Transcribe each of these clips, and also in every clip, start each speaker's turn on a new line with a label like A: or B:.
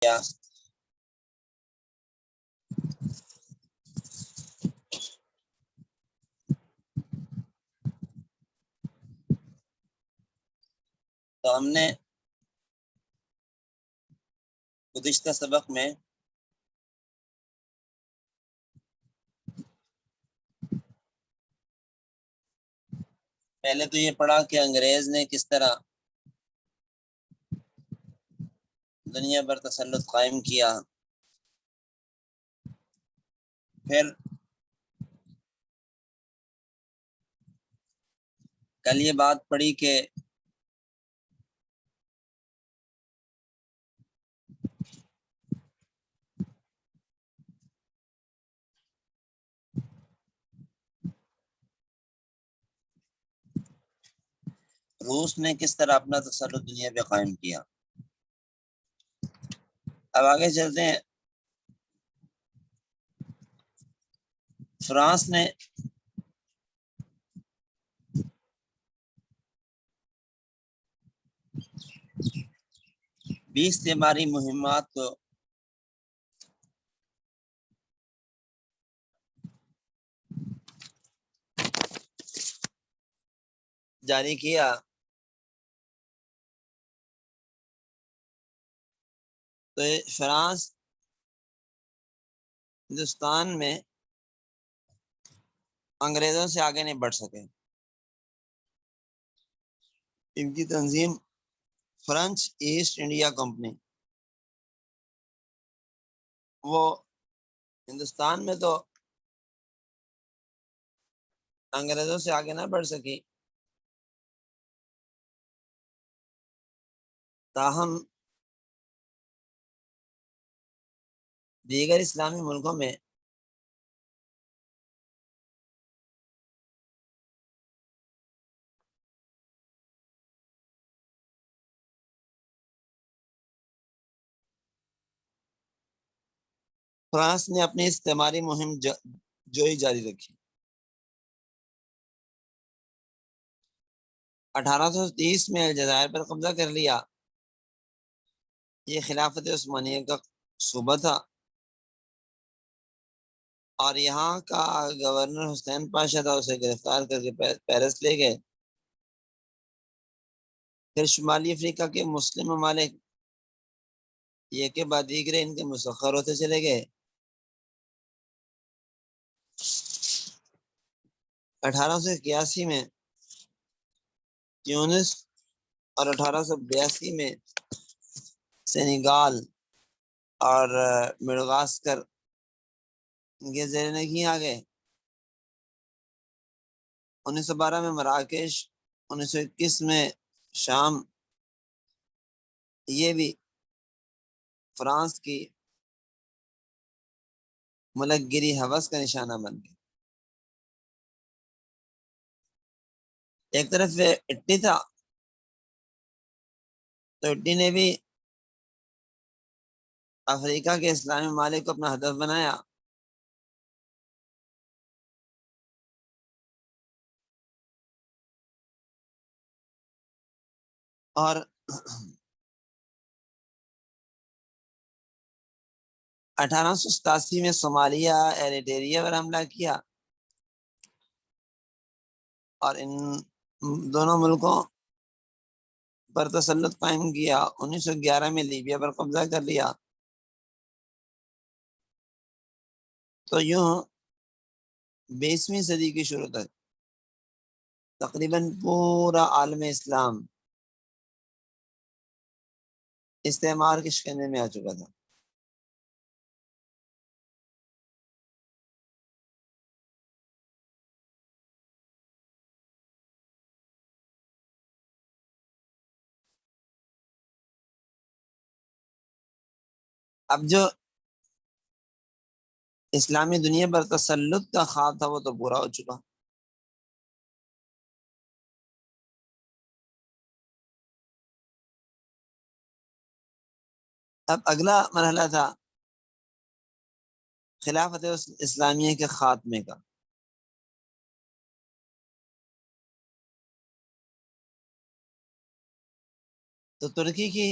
A: کیا تو ہم نے گزشتہ سبق میں پہلے تو یہ پڑھا کہ انگریز نے کس طرح دنیا پر تسلط قائم کیا، پھر کل یہ بات پڑھی کہ روس نے کس طرح اپنا تسلط دنیا پہ قائم کیا۔ اب آگے چلتے ہیں۔ فرانس نے بیس تیماری مہمات کو جاری کیا، تو فرانس ہندوستان میں انگریزوں سے آگے نہیں بڑھ سکے۔ ان کی تنظیم فرنچ ایسٹ انڈیا کمپنی، وہ ہندوستان میں تو انگریزوں سے آگے نہ بڑھ سکی، تاہم دیگر اسلامی ملکوں میں فرانس نے اپنی استعماری مہم جوئی جاری رکھی۔ 1830 میں الجزائر پر قبضہ کر لیا۔ یہ خلافت عثمانیہ کا صوبہ تھا، اور یہاں کا گورنر حسین پاشا تھا، اسے گرفتار کر کے پیرس لے گئے۔ پھر شمالی افریقہ کے مسلم ممالک یہ کے بعد دیگرے ان کے مسخر ہوتے چلے گئے۔ 1881 میں تیونس اور 1882 میں سینیگال اور مڈغاسکر ان کے زیر نگین آ گئے۔ 1912 میں مراکش، 1921 میں شام، یہ بھی فرانس کی ملک گیری ہوس کا نشانہ بن گئے۔ ایک طرف اٹلی تھا، تو اٹلی نے بھی افریقہ کے اسلامی ممالک کو اپنا ہدف بنایا۔ اور 1887 میں صومالیہ، ایریٹریا پر حملہ کیا، اور ان دونوں ملکوں پر تسلط قائم کیا۔ 1911 میں لیبیا پر قبضہ کر لیا۔ تو یوں 20ویں صدی کی شروع تک تقریباً پورا عالم اسلام استعمار کے شکنجے میں آ چکا تھا۔ اب جو اسلامی دنیا پر تسلط کا خواب تھا وہ تو پورا ہو چکا۔ اب اگلا مرحلہ تھا خلافت اسلامیہ کے خاتمے کا۔ تو ترکی کی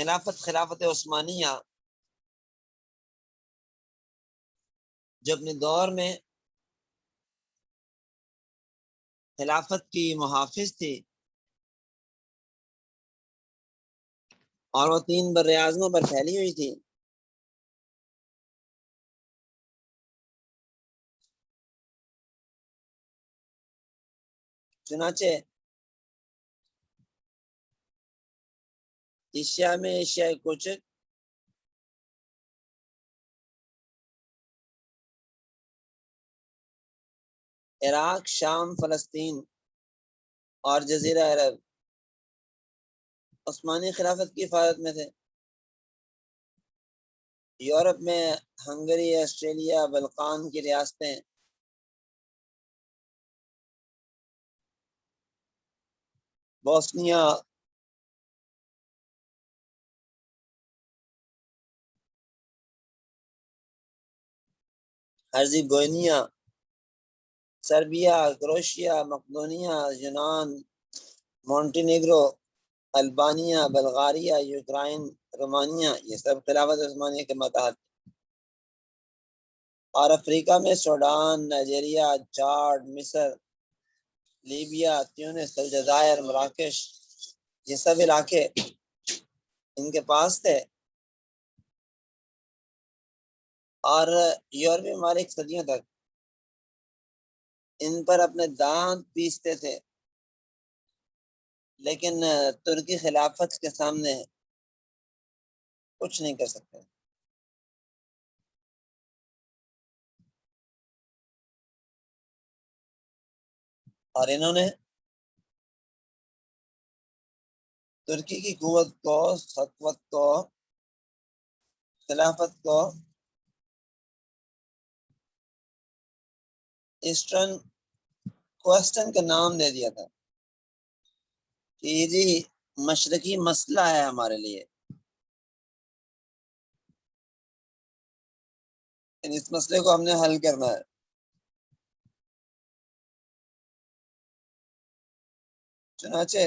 A: خلافت عثمانیہ جو اپنے دور میں خلافت کی محافظ تھی اور وہ 3 بر اعظموں پر پھیلی ہوئی تھی، چنانچہ ایشیا میں ایشیائی کوچک، عراق، شام، فلسطین اور جزیرہ عرب عثمانی خلافت کی حفاظت میں تھے۔ یورپ میں ہنگری، آسٹریلیا، بلقان کی ریاستیں، بوسنیا، ہرزیگوینیا، سربیا، کروشیا، مقدونیہ، یونان، مونٹینیگرو، البانیہ، بلغاریہ، یوکرائن، رومانیہ، یہ سب خلافت عثمانیہ کے ماتحت۔ اور افریقہ میں سوڈان، نائجیریا، چاڈ، مصر، لیبیا، تیونس، الجزائر، مراکش، یہ سب علاقے ان کے پاس تھے۔ اور یورپی ممالک صدیوں تک ان پر اپنے دانت پیستے تھے، لیکن ترکی خلافت کے سامنے کچھ نہیں کر سکتے۔ اور انہوں نے ترکی کی قوت کو، سطوت کو، خلافت کو ایسٹرن کوسٹن کا نام دے دیا تھا کہ یہ جی مشرقی مسئلہ ہے ہمارے لیے، اس مسئلے کو ہم نے حل کرنا ہے۔ چنانچہ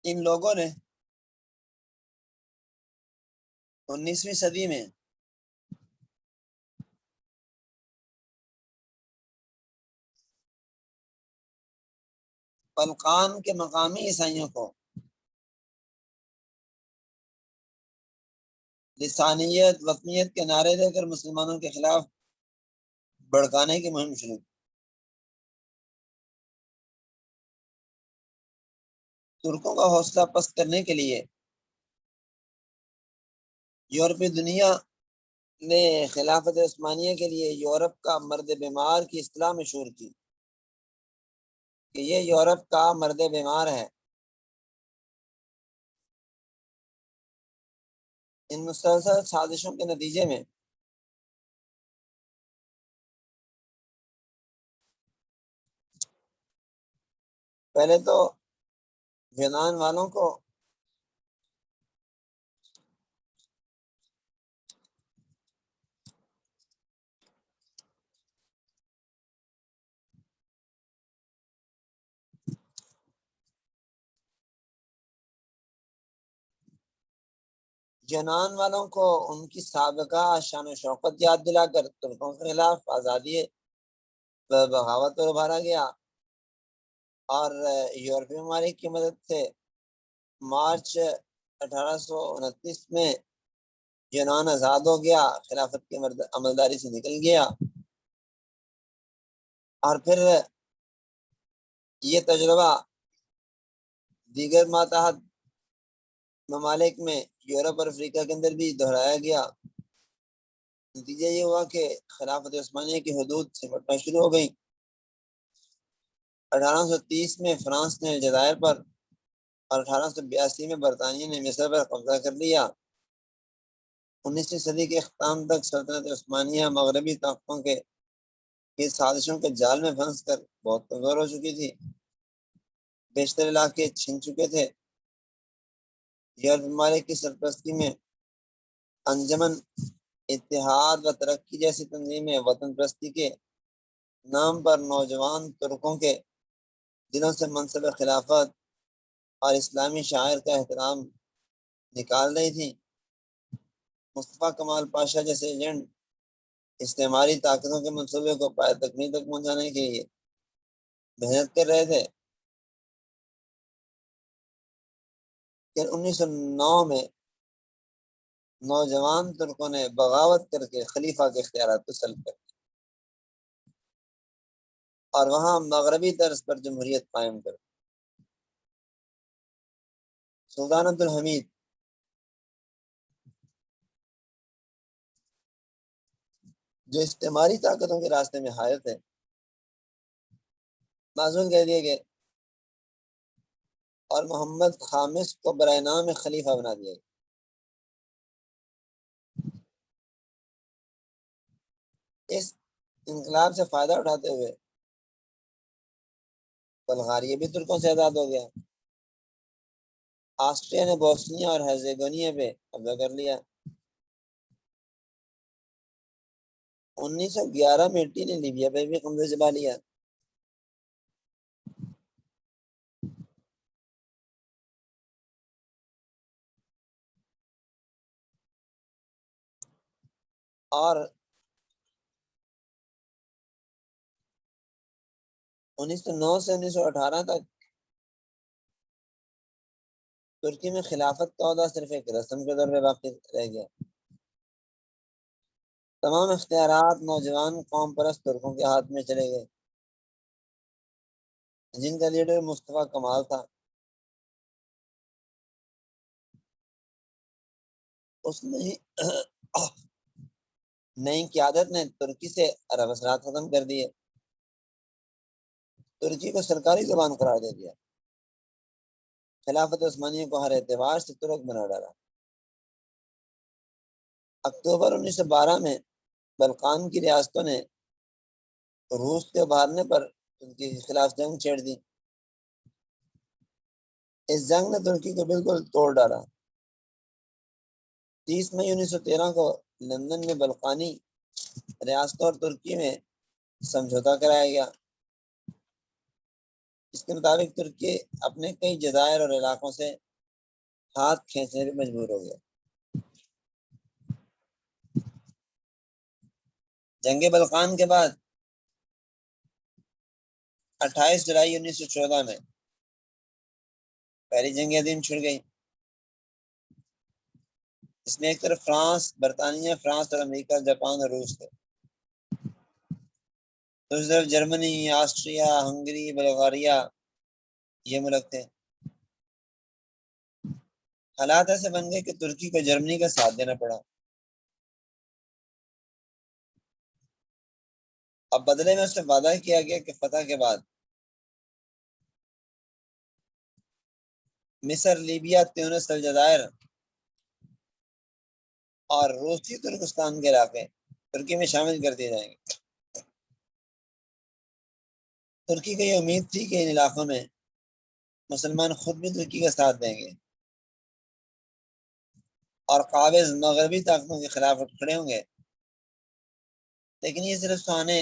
A: ان لوگوں نے 19ویں صدی میں بلقان کے مقامی عیسائیوں کو لسانیت، وطنیت کے نعرے دے کر مسلمانوں کے خلاف بھڑکانے کی مہم شروع کی۔ ترکوں کا حوصلہ پست کرنے کے لیے یورپی دنیا نے خلافت عثمانیہ کے لیے یورپ کا مرد بیمار کی اصطلاح مشہور کی کہ یہ یورپ کا مرد بیمار ہے۔ ان مسلسل سازشوں کے نتیجے میں پہلے تو یونان والوں کو ان کی سابقہ شان و شوکت یاد دلا کر ترکوں کے خلاف آزادی بغاوت پر ابھارا گیا، اور یورپی ممالک کی مدد سے مارچ 1829 میں یونان آزاد ہو گیا، خلافت کی عملداری سے نکل گیا۔ اور پھر یہ تجربہ دیگر ماتحت ممالک میں یورپ اور افریقہ کے اندر بھی دہرایا گیا۔ نتیجہ یہ ہوا کہ خلافت عثمانیہ کی حدود سمٹنا شروع ہو گئی۔ 1830 میں فرانس نے الجزائر پر اور 1882 میں برطانیہ نے مصر پر قبضہ کر لیا۔ 19ویں صدی کے اختتام تک سلطنت عثمانیہ مغربی طاقتوں کے یہ سازشوں کے جال میں پھنس کر بہت کمزور ہو چکی تھی، بیشتر علاقے چھن چکے تھے۔ یورپ ممالک کی سرپرستی میں انجمن اتحاد و ترقی جیسی تنظیمیں وطن پرستی کے نام پر نوجوان ترکوں کے دلوں سے منصب خلافت اور اسلامی شاعر کا احترام نکال رہی تھی۔ مصطفیٰ کمال پاشا جیسے ایجنٹ استعماری طاقتوں کے منصوبے کو پائے تکمیل تک پہنچانے کے لیے محنت کر رہے تھے۔ پھر 1909 میں نوجوان ترکوں نے بغاوت کر کے خلیفہ کے اختیارات کو سلب کر دیا اور وہاں مغربی طرز پر جمہوریت قائم کر دی۔ سلطان عبدالحمید جو استعماری طاقتوں کے راستے میں حائر تھے، معزول کر دیے گئے اور محمد خامس کو برائے نام خلیفہ بنا دیا گیا۔ اس انقلاب سے فائدہ اٹھاتے ہوئے بلغاریہ بھی ترکوں سے آزاد ہو گیا۔ آسٹریا نے بوسنیا اور ہرزیگونیا پہ قبضہ کر لیا۔ 1911 میں اٹلی نے لیبیا پہ بھی قبضہ جما لیا۔ اور 1909 سے 1918 تک ترکی میں خلافت کا عہدہ صرف ایک رسم کے طور پہ باقی رہ گیا۔ تمام اختیارات نوجوان قوم پرست ترکوں کے ہاتھ میں چلے گئے، جن کا لیڈر مصطفیٰ کمال تھا۔ اس نئی قیادت نے ترکی سے عرب اثرات ختم کر دیے، ترکی کو سرکاری زبان قرار دے دیا، خلافت عثمانیہ کو ہر اعتبار سے ترک بنا ڈالا۔ اکتوبر 1912 میں بلقان کی ریاستوں نے روس کے ابھارنے پر ترکی کے خلاف جنگ چھیڑ دی۔ اس جنگ نے ترکی کو بالکل توڑ ڈالا۔ 30 مئی 1913 کو لندن میں بلقانی ریاستوں اور ترکی میں سمجھوتا کرایا گیا۔ اس کے مطابق ترکی اپنے کئی جزائر اور علاقوں سے ہاتھ کھینچنے پر مجبور ہو گیا۔ جنگ بلقان کے بعد 28 جولائی 1914 میں پہلی جنگ عظیم چھڑ گئی۔ اس میں ایک طرف فرانس، برطانیہ، فرانس اور امریکہ، جاپان اور روس تھے، دوسری طرف جرمنی، آسٹریا، ہنگری، بلغاریہ یہ ملک تھے۔ حالات ایسے بن گئے کہ ترکی کو جرمنی کا ساتھ دینا پڑا۔ اب بدلے میں اس سے وعدہ کیا گیا کہ فتح کے بعد مصر، لیبیا، تیونس، الجزائر اور روسی ترکستان کے علاقے ترکی میں شامل کر دیے جائیں گے۔ ترکی کو یہ امید تھی کہ ان علاقوں میں مسلمان خود بھی ترکی کا ساتھ دیں گے اور قابض مغربی طاقتوں کے خلاف اٹھ کھڑے ہوں گے، لیکن یہ صرف سہانے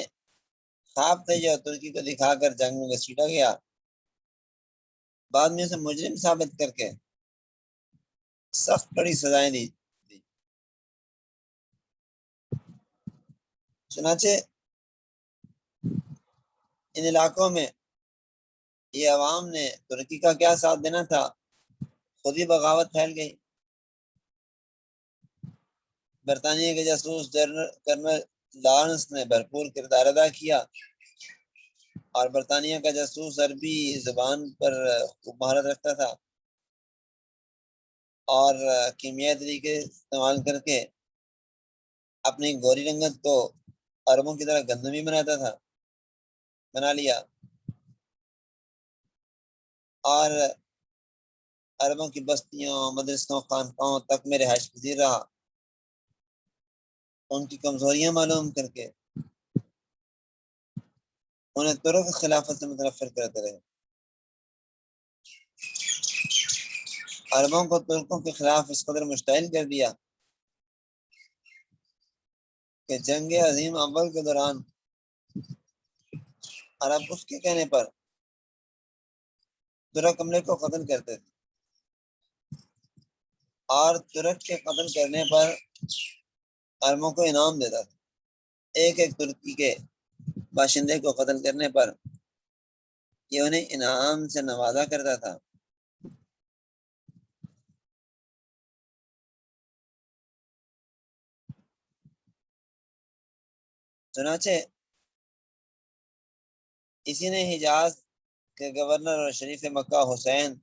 A: خواب تھے جو ترکی کو دکھا کر جنگ میں گھسیٹا گیا، بعد میں اسے مجرم ثابت کر کے سخت بڑی سزائیں دی۔ چنانچہ ان علاقوں میں یہ عوام نے ترکی کا کیا ساتھ دینا تھا، خود ہی بغاوت پھیل گئی۔ برطانیہ کے جاسوس کرنل لارنس نے بھرپور کردار ادا کیا اور برطانیہ کا جاسوس عربی زبان پر خوب مہارت رکھتا تھا اور کیمیائی طریقے استعمال کر کے اپنی گوری رنگت کو عربوں کی طرح گندمی بنا لیا اور عربوں کی بستیوں، مدرسوں، خانقاہوں تک میں رہائش پذیر رہا، ان کی کمزوریاں معلوم کر کے انہیں ترک خلافت سے متنفر کرتے رہے۔ عربوں کو ترکوں کے خلاف اس قدر مشتعل کر دیا کہ جنگ عظیم اول کے دوران عرب اس کے کہنے پر ترک عملے کو قتل کرتے تھے، اور ترک کے قتل کرنے پر عربوں کو انعام دیتا تھا۔ ایک ایک ترکی کے باشندے کو قتل کرنے پر یہ انہیں انعام سے نوازا کرتا تھا۔ چنانچہ اسی نے حجاز کے گورنر اور شریف مکہ حسین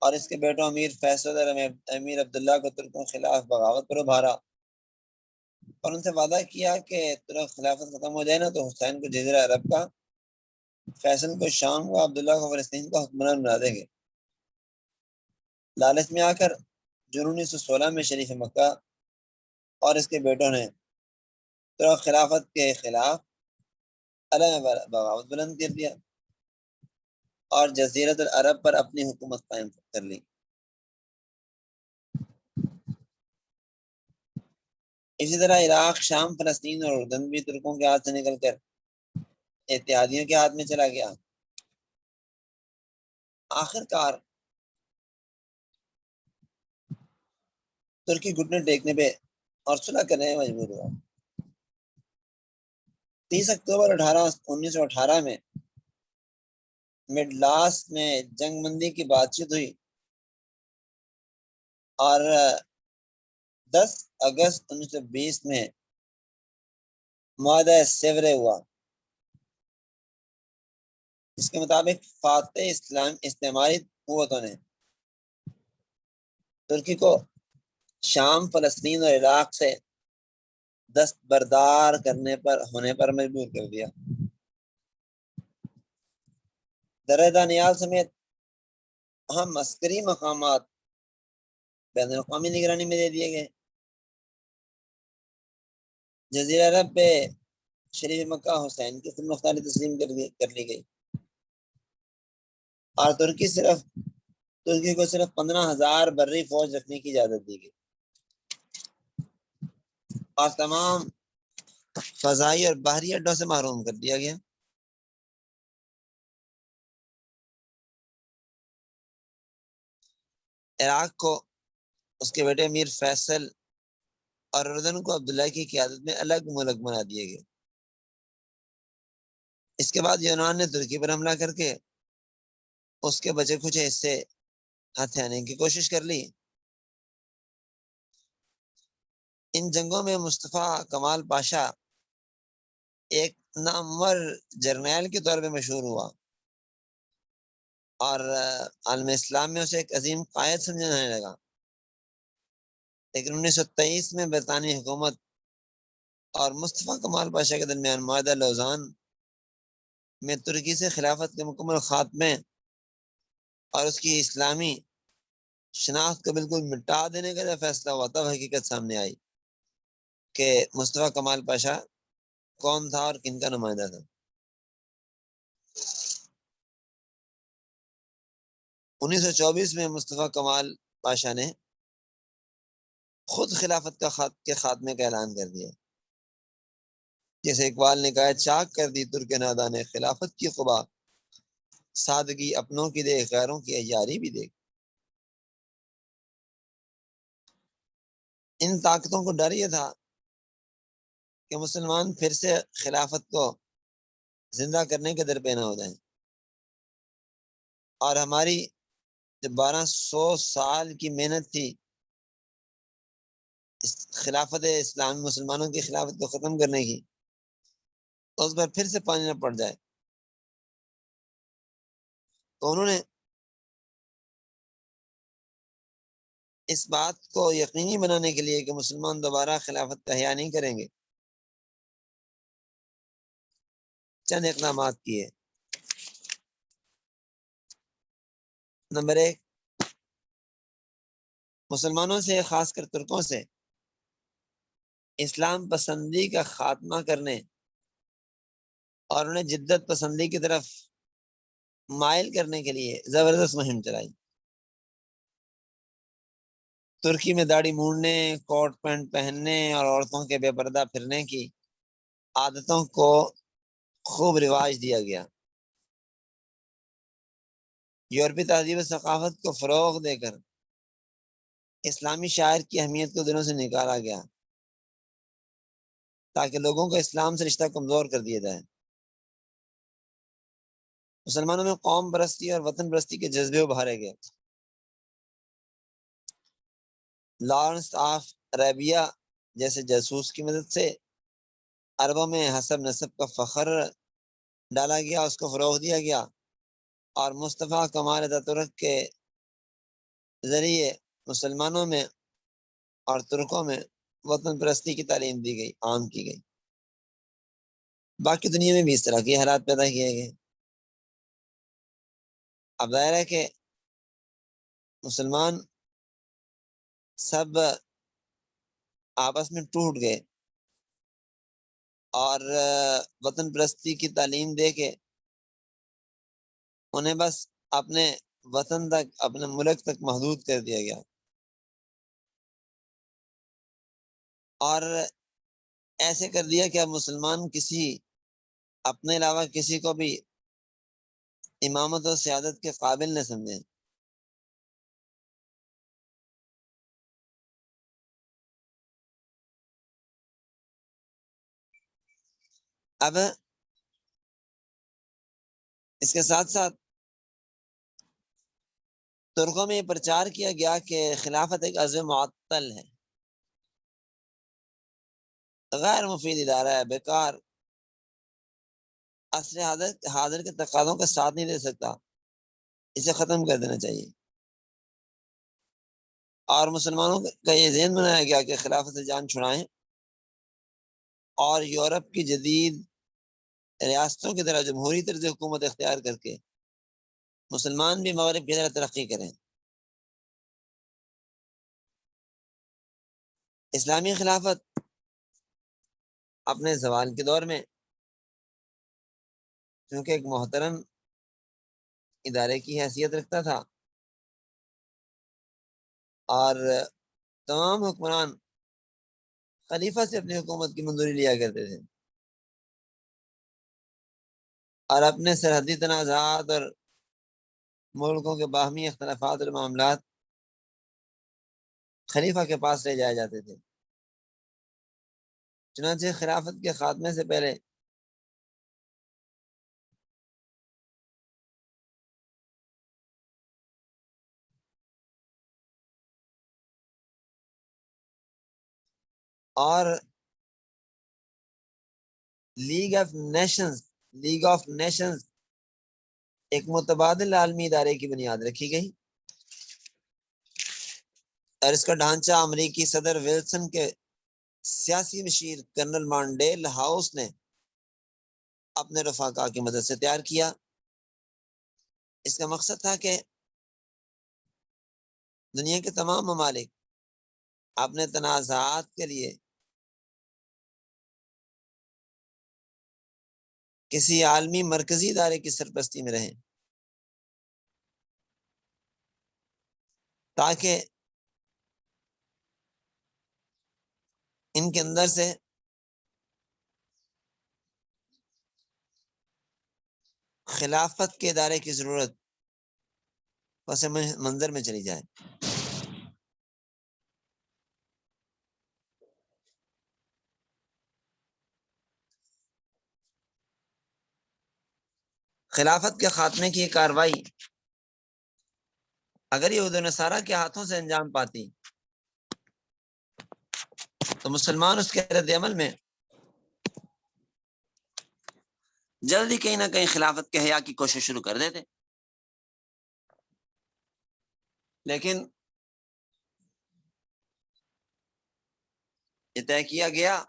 A: اور اس کے بیٹوں امیر فیصل اور امیر عبداللہ کو ترکوں کے خلاف بغاوت پر ابھارا اور ان سے وعدہ کیا کہ ترک خلافت ختم ہو جائے نا تو حسین کو جزیرہ عرب کا، فیصل کو شام کا، عبداللہ کو فلسطین کا حکمران بنا دیں گے۔ لالچ میں آ کر جون 1916 میں شریف مکہ اور اس کے بیٹوں نے ترک خلافت کے خلاف علیہ بغاوت بلند کر دیا اور جزیرۃ العرب پر اپنی حکومت قائم کر لی۔ اسی طرح عراق، شام، فلسطین اور اردن بھی ترکوں کے ہاتھ سے نکل کر اتحادیوں کے ہاتھ میں چلا گیا۔ آخر کار ترکی گھٹنے ٹیکنے پہ اور صلح کرنے میں مجبور ہوا۔ 30 اکتوبر 1918 میں مڈلاس میں جنگ بندی کی بات چیت ہوئی اور 10 اگست 1920 میں معاہدہ سیورے ہوا۔ اس کے مطابق فاتح استعماری قوتوں نے ترکی کو شام، فلسطین اور عراق سے دستبردار ہونے پر مجبور کر دیا۔ درہ دانیال سمیت اہم عسکری مقامات بین الاقوامی نگرانی میں دے دیے گئے۔ جزیرہ عرب پہ شریف مکہ حسین کی خود مختاری تسلیم کر لی گئی اور ترکی کو صرف 15,000 بری فوج رکھنے کی اجازت دی گئی اور تمام فضائی اور بحری اڈوں سے محروم کر دیا گیا۔ عراق کو اس کے بیٹے امیر فیصل اور اردن کو عبداللہ کی قیادت میں الگ ملک بنا دیے گئے۔ اس کے بعد یونان نے ترکی پر حملہ کر کے اس کے بچے کچھ حصے ہتھیانے کی کوشش کر لی۔ ان جنگوں میں مصطفیٰ کمال پاشا ایک نامور جرنیل کے طور پہ مشہور ہوا اور عالم اسلام میں اسے ایک عظیم قائد سمجھا جانے لگا۔ لیکن 1923 میں برطانوی حکومت اور مصطفیٰ کمال پاشا کے درمیان معاہدہ لوزان میں ترکی سے خلافت کے مکمل خاتمے اور اس کی اسلامی شناخت کو بالکل مٹا دینے کا جب فیصلہ ہوا تب حقیقت سامنے آئی کہ مصطفیٰ کمال پاشا کون تھا اور کن کا نمائندہ تھا۔ 1924 میں مصطفیٰ کمال پاشا نے خود خلافت کے خاتمے کا اعلان کر دیا۔ جیسے اقبال نے کہا، چاک کر دی ترک نادا نے خلافت کی قبا، سادگی اپنوں کی دیکھ غیروں کی عیاری بھی دیکھ۔ ان طاقتوں کو ڈر یہ تھا کہ مسلمان پھر سے خلافت کو زندہ کرنے کے درپے نہ ہو جائیں، اور ہماری جو 1200 سال کی محنت تھی خلافت اسلامی مسلمانوں کی خلافت کو ختم کرنے کی، تو اس پر پھر سے پانی نہ پڑ جائے۔ تو انہوں نے اس بات کو یقینی بنانے کے لیے کہ مسلمان دوبارہ خلافت کا احیا نہیں کریں گے، چند اقدامات کیے۔ نمبر 1، مسلمانوں سے، خاص کر ترکوں سے اسلام پسندی کا خاتمہ کرنے اور انہیں جدت پسندی کی طرف مائل کرنے کے لیے زبردست مہم چلائی۔ ترکی میں داڑھی مونڈنے، کوٹ پینٹ پہننے اور عورتوں کے بے پردہ پھرنے کی عادتوں کو خوب رواج دیا گیا۔ یورپی تہذیب و ثقافت کو فروغ دے کر اسلامی شاعر کی اہمیت کو دلوں سے نکالا گیا تاکہ لوگوں کا اسلام سے رشتہ کمزور کر دیا جائے۔ مسلمانوں میں قوم پرستی اور وطن پرستی کے جذبے ابھارے گئے۔ لارنس آف عربیہ جیسے جاسوس کی مدد سے عربوں میں حسب نسب کا فخر ڈالا گیا، اس کو فروغ دیا گیا، اور مصطفیٰ کمال اتاترک کے ذریعے مسلمانوں میں اور ترکوں میں وطن پرستی کی تعلیم دی گئی، عام کی گئی۔ باقی دنیا میں بھی اس طرح کے حالات پیدا کیے گئے۔ اب ظاہر ہے کہ مسلمان سب آپس میں ٹوٹ گئے اور وطن پرستی کی تعلیم دے کے انہیں بس اپنے وطن تک، اپنے ملک تک محدود کر دیا گیا، اور ایسے کر دیا کہ اب مسلمان کسی اپنے علاوہ کسی کو بھی امامت و سیادت کے قابل نہ سمجھیں۔ اب اس کے ساتھ ساتھ ترکوں میں یہ پرچار کیا گیا کہ خلافت ایک عزم معطل ہے، غیر مفید ادارہ ہے، بیکار، عصر حاضر کے تقاضوں کا ساتھ نہیں دے سکتا، اسے ختم کر دینا چاہیے۔ اور مسلمانوں کا یہ ذہن بنایا گیا کہ خلافت سے جان چھڑائیں اور یورپ کی جدید ریاستوں کی طرح جمہوری طرز حکومت اختیار کر کے مسلمان بھی مغرب کی طرح ترقی کریں۔ اسلامی خلافت اپنے زوال کے دور میں چونکہ ایک محترم ادارے کی حیثیت رکھتا تھا اور تمام حکمران خلیفہ سے اپنی حکومت کی منظوری لیا کرتے تھے، اور اپنے سرحدی تنازعات اور ملکوں کے باہمی اختلافات اور معاملات خلیفہ کے پاس لے جائے جاتے تھے۔ چنانچہ خلافت کے خاتمے سے پہلے اور لیگ آف نیشنز ایک متبادل عالمی ادارے کی بنیاد رکھی گئی، اور اس کا ڈھانچہ امریکی صدر ویلسن کے سیاسی مشیر کرنل مانڈیل ہاؤس نے اپنے رفقا کی مدد سے تیار کیا۔ اس کا مقصد تھا کہ دنیا کے تمام ممالک اپنے تنازعات کے لیے کسی عالمی مرکزی ادارے کی سرپرستی میں رہیں، تاکہ ان کے اندر سے خلافت کے ادارے کی ضرورت پس منظر میں چلی جائے۔ خلافت کے خاتمے کی کارروائی اگر یہود و نصارہ کے ہاتھوں سے انجام پاتی تو مسلمان اس کے رد عمل میں جلدی کہیں نہ کہیں خلافت کے احیاء کی کوشش شروع کر دیتے، لیکن یہ طے کیا گیا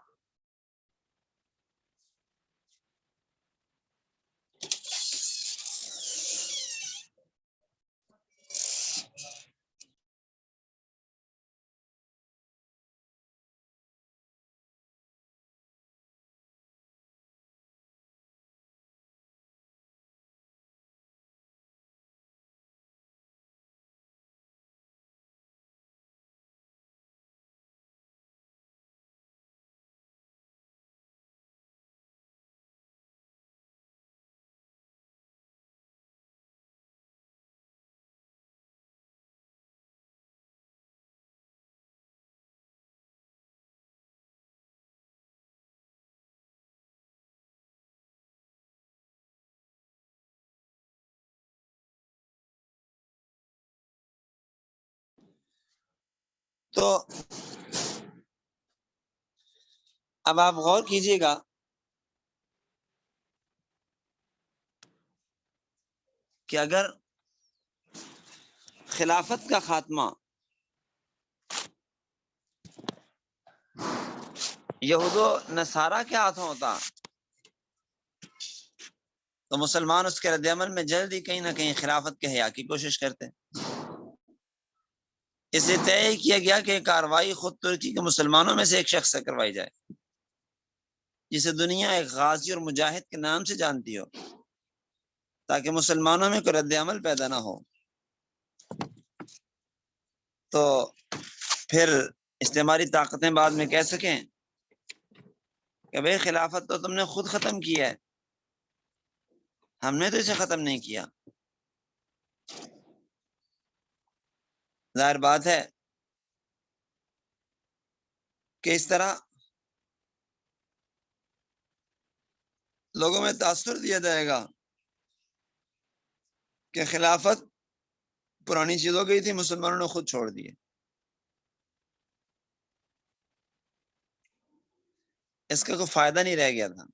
A: تو اب آپ غور کیجئے گا کہ اگر خلافت کا خاتمہ یہود و نصارہ کے ہاتھوں ہوتا تو مسلمان اس کے رد عمل میں جلدی کہیں نہ کہیں خلافت کے حیا کی کوشش کرتے. اس لیے طے کیا گیا کہ کارروائی خود ترکی کے مسلمانوں میں سے ایک شخص سے کروائی جائے جسے دنیا ایک غازی اور مجاہد کے نام سے جانتی ہو، تاکہ مسلمانوں میں کوئی رد عمل پیدا نہ ہو. تو پھر استعماری طاقتیں بعد میں کہہ سکیں کہ بھئی خلافت تو تم نے خود ختم کیا ہے، ہم نے تو اسے ختم نہیں کیا. ظاہر بات ہے کہ اس طرح لوگوں میں تاثر دیا جائے گا کہ خلافت پرانی چیز ہو گئی تھی، مسلمانوں نے خود چھوڑ دی. اس کا کوئی فائدہ نہیں رہ گیا تھا.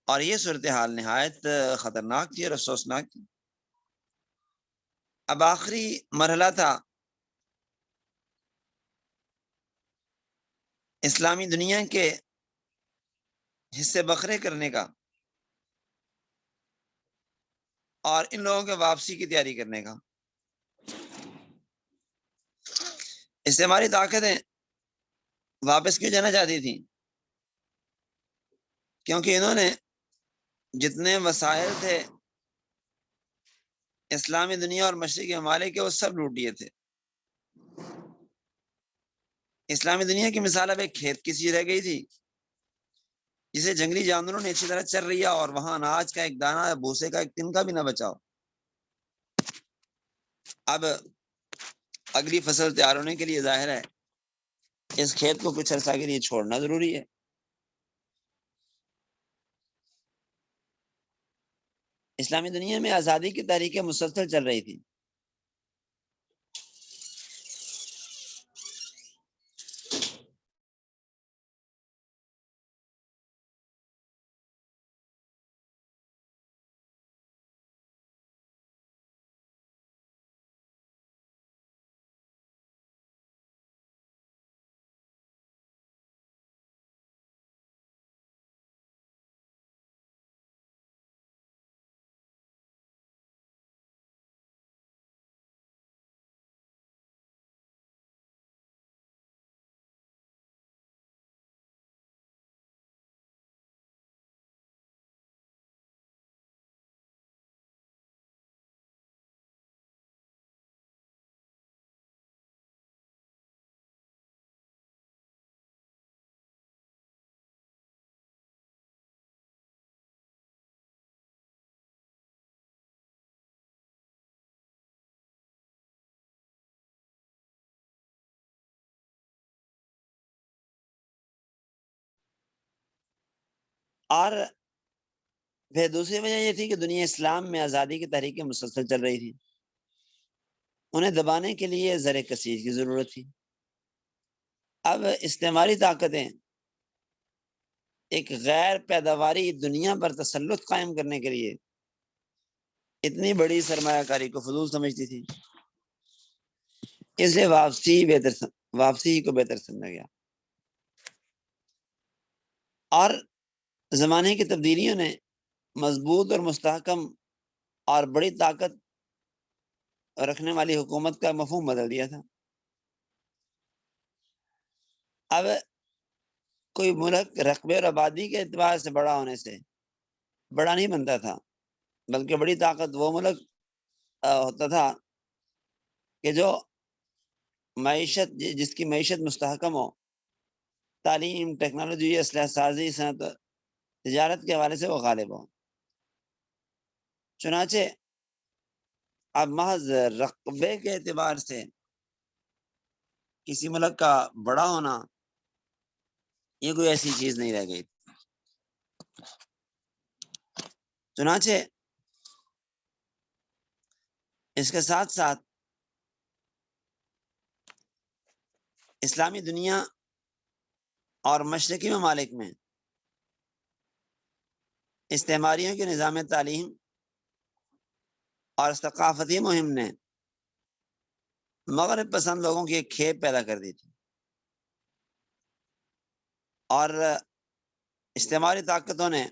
A: اور یہ صورتحال نہایت خطرناک تھی اور افسوسناک تھی. اب آخری مرحلہ تھا اسلامی دنیا کے حصے بکھرے کرنے کا اور ان لوگوں کے واپسی کی تیاری کرنے کا. اس سے ہماری طاقتیں واپس کیوں جانا چاہتی تھیں؟ کیونکہ انہوں نے جتنے وسائل تھے اسلامی دنیا اور مشرقی ممالک کے، وہ سب لوٹ لیے تھے. اسلامی دنیا کی مثال اب ایک کھیت کی سی رہ گئی تھی جسے جنگلی جانوروں نے اچھی طرح چر لیا اور وہاں اناج کا ایک دانہ، بھوسے کا ایک تنکا بھی نہ بچاؤ. اب اگلی فصل تیار ہونے کے لیے ظاہر ہے اس کھیت کو کچھ عرصہ کے لیے چھوڑنا ضروری ہے. اسلامی دنیا میں آزادی کی تحریکیں مسلسل چل رہی تھی. اور پھر دوسری وجہ یہ تھی کہ دنیا اسلام میں آزادی کی تحریکیں مسلسل چل رہی تھی. انہیں دبانے کے لیے زر کثیر کی ضرورت تھی. اب استعماری طاقتیں ایک غیر پیداواری دنیا پر تسلط قائم کرنے کے لیے اتنی بڑی سرمایہ کاری کو فضول سمجھتی تھی. اس لیے واپسی کو بہتر سمجھا گیا. اور زمانے کی تبدیلیوں نے مضبوط اور مستحکم اور بڑی طاقت رکھنے والی حکومت کا مفہوم بدل دیا تھا. اب کوئی ملک رقبے اور آبادی کے اعتبار سے بڑا ہونے سے بڑا نہیں بنتا تھا، بلکہ بڑی طاقت وہ ملک ہوتا تھا کہ جو معیشت، جس کی معیشت مستحکم ہو، تعلیم، ٹیکنالوجی، اسلحہ سازی، صنعت، تجارت کے حوالے سے وہ غالب ہو. چنانچہ اب محض رقبے کے اعتبار سے کسی ملک کا بڑا ہونا یہ کوئی ایسی چیز نہیں رہ گئی. چنانچہ اس کے ساتھ ساتھ اسلامی دنیا اور مشرقی ممالک میں استعماریوں کے نظام تعلیم اور ثقافتی مہم نے مغرب پسند لوگوں کی ایک کھیپ پیدا کر دی تھی، اور استعماری طاقتوں نے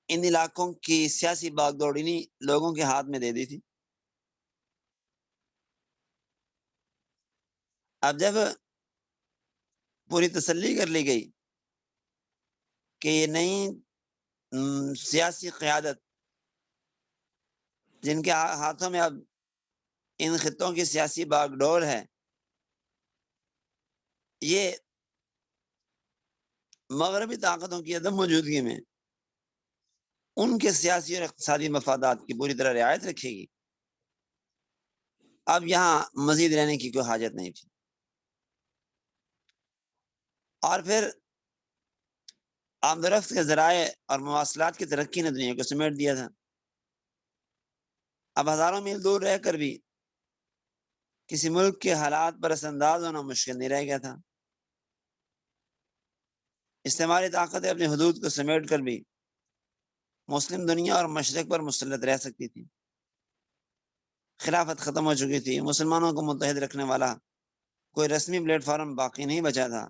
A: ان علاقوں کی سیاسی باغ دوڑینی لوگوں کے ہاتھ میں دے دی تھی۔ اب جب پوری تسلی کر لی گئی کہ یہ نئی سیاسی قیادت جن کے ہاتھوں میں اب ان خطوں کی سیاسی باغ ڈور ہے، یہ مغربی طاقتوں کی عدم موجودگی میں ان کے سیاسی اور اقتصادی مفادات کی پوری طرح رعایت رکھے گی، اب یہاں مزید رہنے کی کوئی حاجت نہیں تھی۔ اور پھر آمد و رفت کے ذرائع اور مواصلات کی ترقی نے دنیا کو سمیٹ دیا تھا۔ اب ہزاروں میل دور رہ کر بھی کسی ملک کے حالات پر اثر انداز ہونا مشکل نہیں رہ گیا تھا۔ استعماری طاقتیں اپنی حدود کو سمیٹ کر بھی مسلم دنیا اور مشرق پر مسلط رہ سکتی تھی۔ خلافت ختم ہو چکی تھی، مسلمانوں کو متحد رکھنے والا کوئی رسمی پلیٹ فارم باقی نہیں بچا تھا۔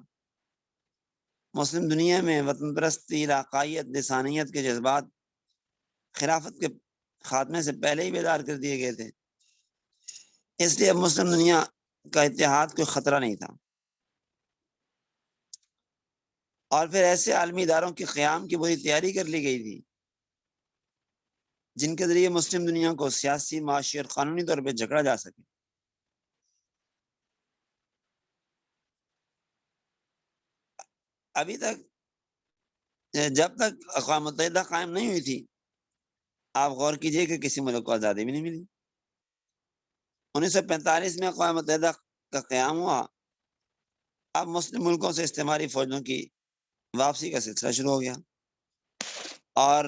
A: مسلم دنیا میں وطن پرستی، علاقائیت، لسانیت کے جذبات خلافت کے خاتمے سے پہلے ہی بیدار کر دیے گئے تھے، اس لیے اب مسلم دنیا کا اتحاد کوئی خطرہ نہیں تھا۔ اور پھر ایسے عالمی اداروں کے قیام کی پوری تیاری کر لی گئی تھی جن کے ذریعے مسلم دنیا کو سیاسی، معاشی اور قانونی طور پہ جکڑا جا سکے۔ ابھی تک جب تک اقوام متحدہ قائم نہیں ہوئی تھی، آپ غور کیجئے کہ کسی ملک کو آزادی بھی نہیں ملی۔ 1945 میں اقوام متحدہ کا قیام ہوا، اب مسلم ملکوں سے استعماری فوجوں کی واپسی کا سلسلہ شروع ہو گیا، اور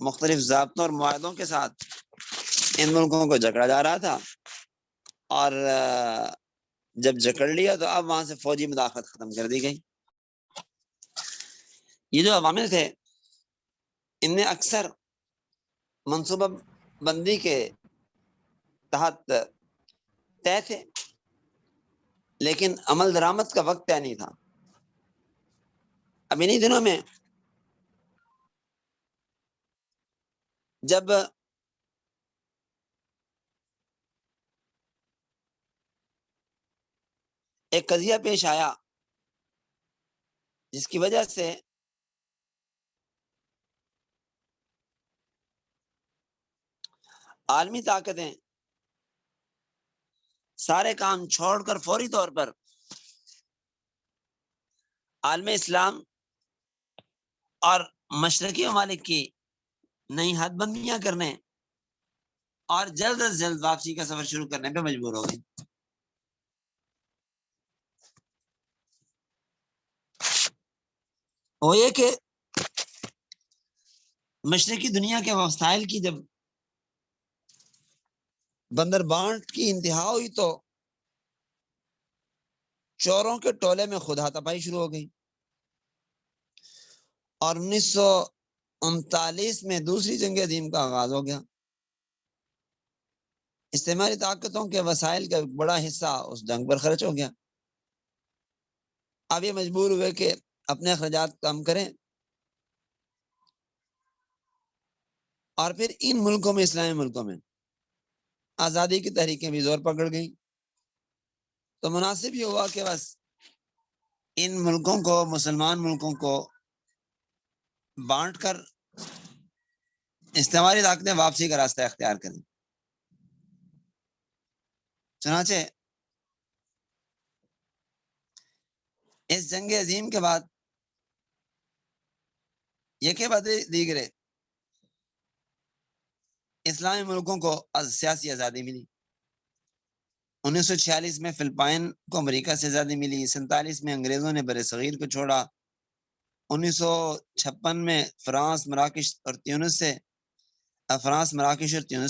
A: مختلف ضابطوں اور معاہدوں کے ساتھ ان ملکوں کو جکڑا جا رہا تھا، اور جب جکڑ لیا تو اب وہاں سے فوجی مداخلت ختم کر دی گئی۔ یہ جو عوامل تھے ان میں اکثر منصوبہ بندی کے تحت طے تھے، لیکن عمل درآمد کا وقت طے نہیں تھا۔ اب انہی دنوں میں جب ایک قضیہ پیش آیا جس کی وجہ سے عالمی طاقتیں سارے کام چھوڑ کر فوری طور پر عالم اسلام اور مشرقی ممالک کی نئی حد بندیاں کرنے اور جلد از جلد واپسی کا سفر شروع کرنے پہ مجبور ہو گئی۔ وہ یہ کہ مشرقی دنیا کے وسائل کی جب بندر بانٹ کی انتہا ہوئی تو چوروں کے ٹولے میں خود ہاتھاپائی شروع ہو گئی، اور 1939 میں دوسری جنگ عظیم کا آغاز ہو گیا۔ استعماری طاقتوں کے وسائل کا ایک بڑا حصہ اس جنگ پر خرچ ہو گیا۔ اب یہ مجبور ہوئے کہ اپنے اخراجات کم کریں، اور پھر ان ملکوں میں، اسلامی ملکوں میں آزادی کی تحریکیں بھی زور پکڑ گئیں، تو مناسب یہ ہوا کہ بس ان ملکوں کو، مسلمان ملکوں کو بانٹ کر استعماری طاقتیں واپسی کا راستہ اختیار کریں۔ چنانچہ اس جنگ عظیم کے بعد یکے بعد دیگرے اسلامی ملکوں کو سیاسی آزادی ملی۔ 1946 میں فلپائن کو امریکہ سے آزادی ملی، 47 میں انگریزوں نے بر صغیر کو چھوڑا، 1956 میں فرانس مراکش اور تیونس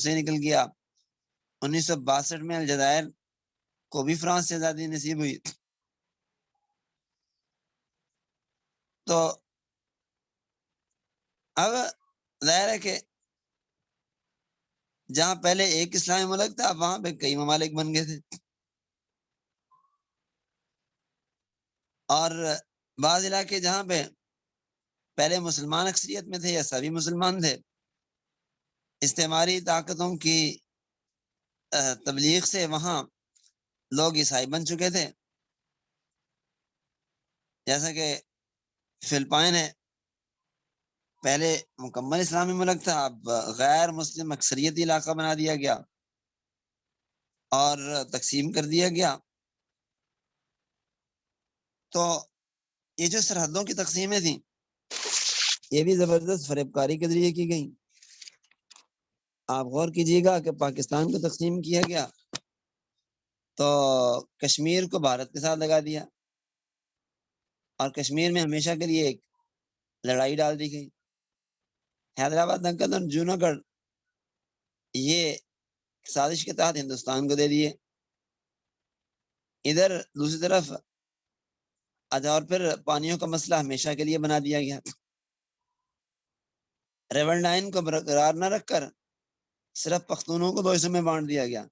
A: سے نکل گیا، 1962 میں الجزائر کو بھی فرانس سے آزادی نصیب ہوئی. تو اب ظاہر ہے کہ جہاں پہلے ایک اسلامی ملک تھا وہاں پہ کئی ممالک بن گئے تھے، اور بعض علاقے جہاں پہ پہلے مسلمان اکثریت میں تھے یا سبھی مسلمان تھے، استعماری طاقتوں کی تبلیغ سے وہاں لوگ عیسائی بن چکے تھے. جیسا کہ فلپائن ہے، پہلے مکمل اسلامی ملک تھا، اب غیر مسلم اکثریتی علاقہ بنا دیا گیا اور تقسیم کر دیا گیا. تو یہ جو سرحدوں کی تقسیمیں تھیں یہ بھی زبردست فریب کاری کے ذریعے کی گئی. آپ غور کیجیے گا کہ پاکستان کو تقسیم کیا گیا تو کشمیر کو بھارت کے ساتھ لگا دیا، اور کشمیر میں ہمیشہ کے لیے ایک لڑائی ڈال دی گئی. حیدرآباد دنکن اور جوناگڑھ یہ سازش کے تحت ہندوستان کو دے دیے. ادھر دوسری طرف اور پھر پانیوں کا مسئلہ ہمیشہ کے لیے بنا دیا گیا. ریول لائن کو برقرار نہ رکھ کر صرف پختونوں کو دو حصوں میں بانٹ دیا گیا،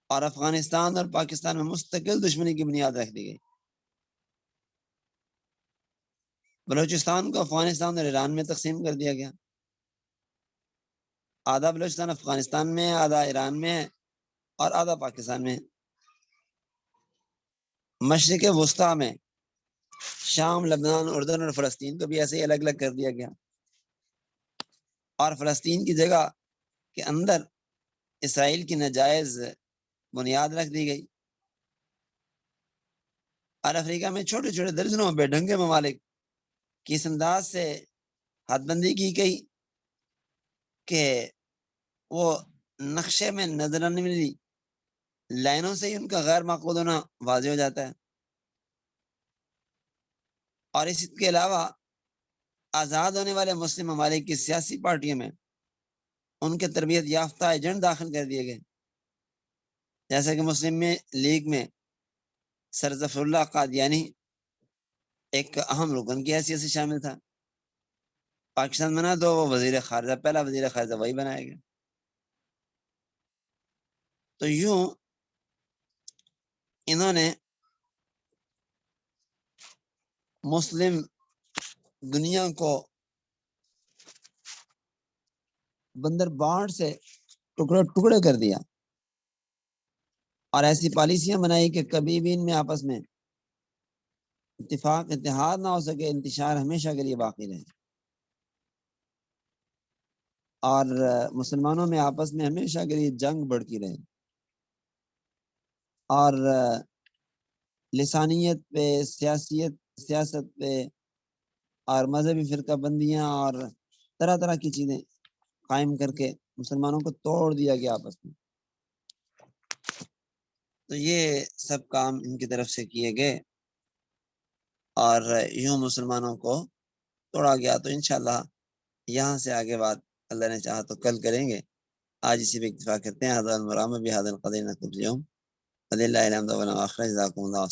A: اور افغانستان اور پاکستان میں مستقل دشمنی کی بنیاد رکھ دی گئی. بلوچستان کو افغانستان اور ایران میں تقسیم کر دیا گیا. آدھا بلوچستان افغانستان میں ہے، آدھا ایران میں ہے، اور آدھا پاکستان میں ہے. مشرق وسطیٰ میں شام، لبنان، اردن اور فلسطین کو بھی ایسے ہی الگ الگ کر دیا گیا، اور فلسطین کی جگہ کے اندر اسرائیل کی ناجائز بنیاد رکھ دی گئی. اور افریقہ میں چھوٹے چھوٹے درجنوں بے ڈھنگے ممالک کی اس انداز سے حد بندی کی گئی کہ وہ نقشے میں نظر آنے والی لائنوں سے ہی ان کا غیر معقول ہونا واضح ہو جاتا ہے. اور اس کے علاوہ آزاد ہونے والے مسلم ممالک کی سیاسی پارٹیوں میں ان کے تربیت یافتہ ایجنٹ داخل کر دیے گئے، جیسا کہ مسلم لیگ میں سر ظفر اللہ قادیانی ایک اہم رکن کی حیثیت سے شامل تھا. پاکستان بنا تو وہ وزیر خارجہ، پہلا وزیر خارجہ وہی بنایا گیا. تو یوں انہوں نے مسلم دنیا کو بندر باڑ سے ٹکڑے ٹکڑے کر دیا، اور ایسی پالیسیاں بنائی کہ کبھی بھی ان میں آپس میں اتفاق اتحاد نہ ہو سکے، انتشار ہمیشہ کے لیے باقی رہے، اور مسلمانوں میں آپس میں ہمیشہ کے لیے جنگ بڑھتی رہے. اور لسانیت پہ، سیاست پہ، اور مذہبی فرقہ بندیاں اور طرح طرح کی چیزیں قائم کر کے مسلمانوں کو توڑ دیا گیا آپس میں. تو یہ سب کام ان کی طرف سے کیے گئے اور یوں مسلمانوں کو توڑا گیا. تو انشاءاللہ یہاں سے آگے بات اللہ نے چاہا تو کل کریں گے. آج اسی پہ اکتفا کرتے ہیں. حضرت مرام بحاد القدر نقب یوم اللہ الحمد جزاکم اللہ.